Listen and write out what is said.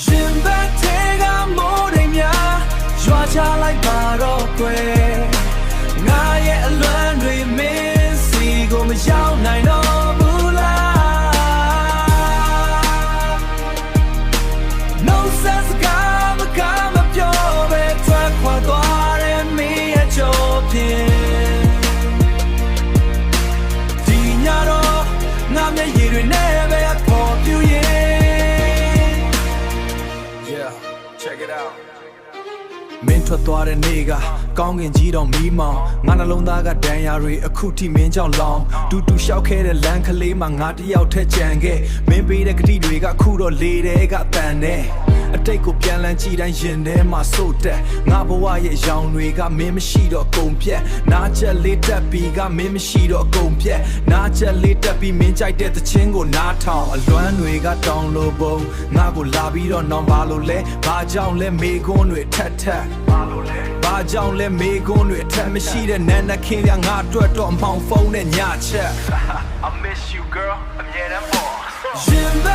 ရင်ဘတ်ထဲကမိုးတွေများရွာချလိုက်ပါတော့ကွယ်ငါရဲ့အလွမ်းတွေမင်းစီကိုမရောက်နိုင်တော့ဘူးလား No sense ကမပြောပဲထွက်ခွာသွားတဲ့မင်းရဲ့ကြောပြင်ဒီညတော့ငါမျက်ရည်တွေနဲ့ပဲပေါ်ပြူရင် Yeah check it out မင်းထွက်သွားတဲ့နေ့ကကောင်းကင်ကြီးတော့မီးမောင်ငါနှလုံးသားကဒဏ်ရာတွေအခုထိမင်းကြောင့်လောင်တူလျှောက်ခဲ့တဲ့လမ်းကလေးမှာငါတယောက်ထက်ကြံခဲ့မင်းပေးတဲ့ကတိတွေကခုတော့လေတဲ့ကတန်နေအတိတ်ကိုပြန်လန်းကြည့်တိုင်းရင်ထဲမှာစိုးတက်ငါဘဝရဲ့ရောင်တွေကမင်းမရှိတော့ကုန်ပြက်နားချက်လေးတက်ပြီးကမင်းမရှိတော့ကုန်ပြက်နားချက်လေးတက်ပြီးမင်းကြိုက်တဲ့သချင်းကိုနားထောင်အလွမ်းတွေကတောင်းလို့ပုံငါကိုလာပြီးတော့နောင်ပါလို့လဲဘာကြောင့်လဲမေခွန်းတွေထက်ထက်ဘာကြောင့်လဲမေခွန်းတွေအထက်မရှိတဲ့နန်းနခင်းကငါအတွက်တော့မောင်ဖုန်းနဲ့ညချက် I miss you girl အမြဲတမ်းပေါ်ရင်ဘ